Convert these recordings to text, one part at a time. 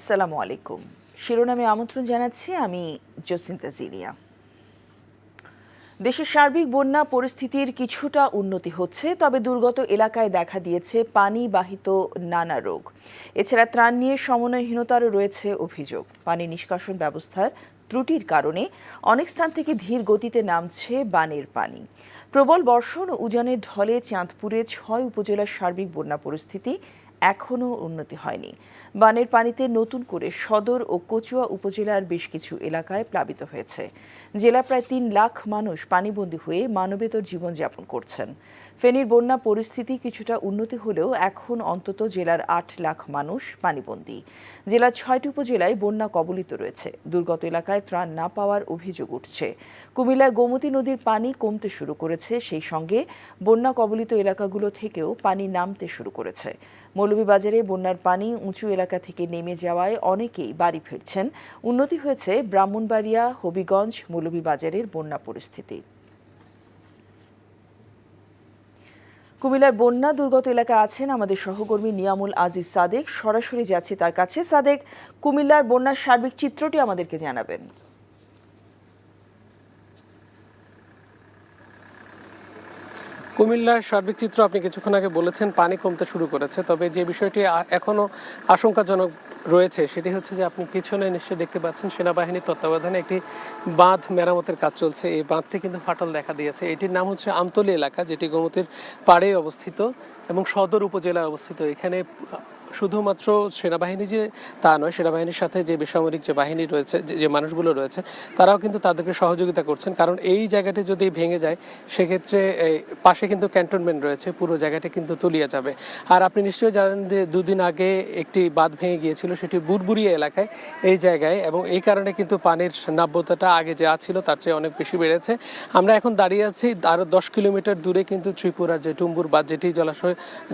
আসসালামু আলাইকুম। শিরোনামে আমন্ত্রণ জানাচ্ছি আমি জসিন্তা জিলিয়া। দেশের সার্বিক বন্যা পরিস্থিতির কিছুটা উন্নতি হচ্ছে, তবে দুর্গত এলাকায় দেখা দিয়েছে পানিবাহিত নানা রোগ। এছাড়া ত্রাণ নিয়ে সমন্বয়হীনতারও রয়েছে অভিযোগ। পানি নিষ্কাশন ব্যবস্থার ত্রুটির কারণে অনেক স্থান থেকে ধীর গতিতে নামছে বানের পানি। প্রবল বর্ষণ ও উজানের ঢলে চাঁদপুরে ৬ উপজেলার সার্বিক বন্যা পরিস্থিতি এখনও উন্নতি হয়নি। বানের পানিতে নতুন করে সদর ও কচুয়া উপজেলার বেশ কিছু এলাকায় প্লাবিত হয়েছে। জেলা প্রায় ৩ লাখ মানুষ পানিবন্দী হয়ে মানবেতর জীবনযাপন করছেন। ফেনীর বন্যা পরিস্থিতি কিছুটা উন্নতি হলেও এখন অন্তত জেলার ৮ লাখ মানুষ পানিবন্দী। জেলার ৬টি উপজেলায় বন্যা কবলিত রয়েছে। দুর্গত এলাকায় ত্রাণ না পাওয়ার অভিযোগ উঠছে। কুমিল্লায় গোমতী নদীর পানি কমতে শুরু করেছে, সেই সঙ্গে বন্যা কবলিত এলাকাগুলো থেকেও পানি নামতে শুরু করেছে। মৌলভীবাজারে বন্যার পানি উঁচু এলাকা থেকে নেমে যাওয়ায় অনেকেই বাড়ি ফিরছেন। উন্নতি হয়েছে ব্রাহ্মণবাড়িয়া, হবিগঞ্জ, মৌলভীবাজারের বন্যা পরিস্থিতি। কুমিল্লার বন্যা দুর্গত এলাকায় আছেন আমাদের সহকর্মী নিয়ামুল আজিজ সাদেক। সরাসরি যাচ্ছে তার কাছে। সাদেক, কুমিল্লার বন্যার সার্বিক চিত্রটি আমাদেরকে জানাবেন। কুমিল্লার সার্বিক চিত্র আপনি কিছুক্ষণ আগে বলেছেন পানি কমতে শুরু করেছে, তবে যে বিষয়টি এখনও আশঙ্কাজনক রয়েছে সেটি হচ্ছে যে আপনি পিছনে নিশ্চয়ই দেখতে পাচ্ছেন সেনাবাহিনীর তত্ত্বাবধানে একটি বাঁধ মেরামতের কাজ চলছে। এই বাঁধটি কিন্তু ফাটল দেখা দিয়েছে। এটির নাম হচ্ছে আমতলী এলাকা, যেটি গোমতীর পাড়ে অবস্থিত এবং সদর উপজেলায় অবস্থিত। এখানে শুধুমাত্র সেনাবাহিনী যে তা নয়, সেনাবাহিনীর সাথে যে বেসামরিক যে বাহিনী রয়েছে, যে মানুষগুলো রয়েছে, তারাও কিন্তু তাদেরকে সহযোগিতা করছেন। কারণ এই জায়গাটি যদি ভেঙে যায় সেক্ষেত্রে পাশে কিন্তু ক্যান্টনমেন্ট রয়েছে, পুরো জায়গাটি কিন্তু তলিয়ে যাবে। আর আপনি নিশ্চয়ই জানেন যে দুদিন আগে একটি বাঁধ ভেঙে গিয়েছিল, সেটি বুড়বুড়িয়া এলাকায়, এই জায়গায়, এবং এই কারণে কিন্তু পানির নাব্যতাটা আগে যা ছিল তার চেয়ে অনেক বেশি বেড়েছে। আমরা এখন দাঁড়িয়ে আছি আরও ১০ কিলোমিটার দূরে কিন্তু ত্রিপুরার যে টুম্বুর বাঁধ, যেটি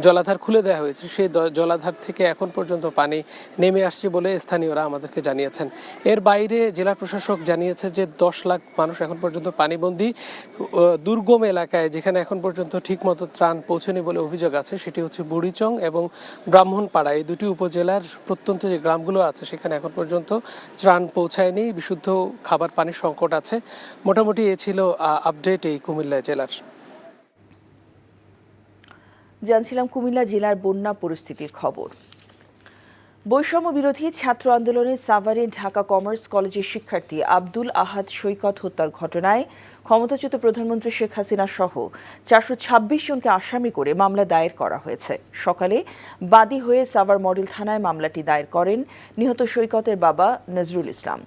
জলাধার খুলে দেওয়া হয়েছে, সেই জলাধার থেকে এখন পর্যন্ত পানি নেমে আসছে বলে স্থানীয়রা আমাদেরকে জানিয়েছেন। এর বাইরে জেলা প্রশাসক জানিয়েছে যে ১০ লাখ মানুষ এখন পর্যন্ত পানিবন্দী। দুর্গম এলাকায় যেখানে এখন পর্যন্ত ঠিকমতো ত্রাণ পৌঁছেনি বলে অভিযোগ আছে, সেটি হচ্ছে বুড়িচং এবং ব্রাহ্মণপাড়া। এই দুটি উপজেলার প্রত্যন্ত যে গ্রামগুলো আছে সেখানে এখন পর্যন্ত ত্রাণ পৌঁছায়নি, বিশুদ্ধ খাবার পানির সংকট আছে। মোটামুটি এ ছিল আপডেট এই কুমিল্লা জেলার। জানছিলাম কুমিল্লা জেলার বন্যা পরিস্থিতির খবর। বৈষম্য বিরোধী ছাত্র আন্দোলনে সাভারে ঢাকা কমার্স কলেজের শিক্ষার্থী আব্দুল আহাদ সৈকত হত্যার ঘটনায় ক্ষমতাচ্যুত প্রধানমন্ত্রী শেখ হাসিনা সহ ৪২৬ জনকে আসামি করে মামলা দায়ের করা হয়েছে। সকালে বাদী হয়ে সাভার মডেল থানায় মামলাটি দায়ের করেন নিহত সৈকতের বাবা নজরুল ইসলাম।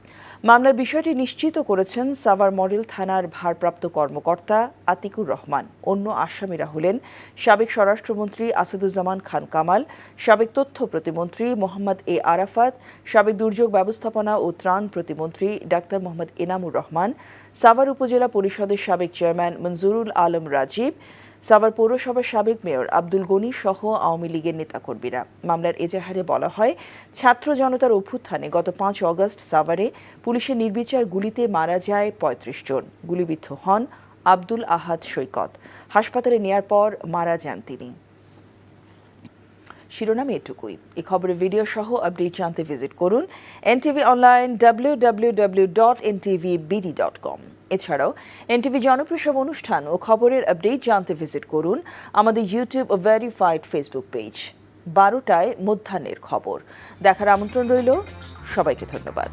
মামলার বিষয়টি নিশ্চিত করেছেন সাভার মডেল থানার ভারপ্রাপ্ত কর্মকর্তা আতিকুর রহমান। অন্য আসামিরা হলেন সাবেক স্বরাষ্ট্রমন্ত্রী আসাদুজ্জামান খান কামাল, সাবেক তথ্য প্রতিমন্ত্রী মোহাম্মদ এ আরাফাত, সাবেক দুর্যোগ ব্যবস্থাপনা ও ত্রাণ প্রতিমন্ত্রী ডাক্তার মোহাম্মদ এনামুর রহমান, সাভার উপজেলা পরিষদের সাবেক চেয়ারম্যান মঞ্জুরুল আলম রাজীব, সাভার পৌরসভার সাবেক মেয়র আব্দুল গনি সহ আওয়ামী লীগের নেতাকর্মীরা। মামলার এজাহারে বলা হয়, ছাত্র জনতার অভ্যুত্থানে গত ৫ অগস্ট সাভারে পুলিশের নির্বিচার গুলিতে মারা যায় ৩৫ জন। গুলিবিদ্ধ হন আব্দুল আহাদ সৈকত। হাসপাতালে নেয়ার পর মারা যান তিনি। শিরোনাম এটুকুই। এই খবরের ভিডিও সহ আপডেট জানতে ভিজিট করুন এনটিভি অনলাইন www.ntvbd.com। এছাড়াও এনটিভি জনপ্রিয় সব অনুষ্ঠান ও খবরের আপডেট জানতে ভিজিট করুন আমাদের ইউটিউব ও ভেরিফাইড ফেসবুক পেজ। ১২টায় মধ্যাহ্নের খবর দেখার আমন্ত্রণ রইল। সবাইকে ধন্যবাদ।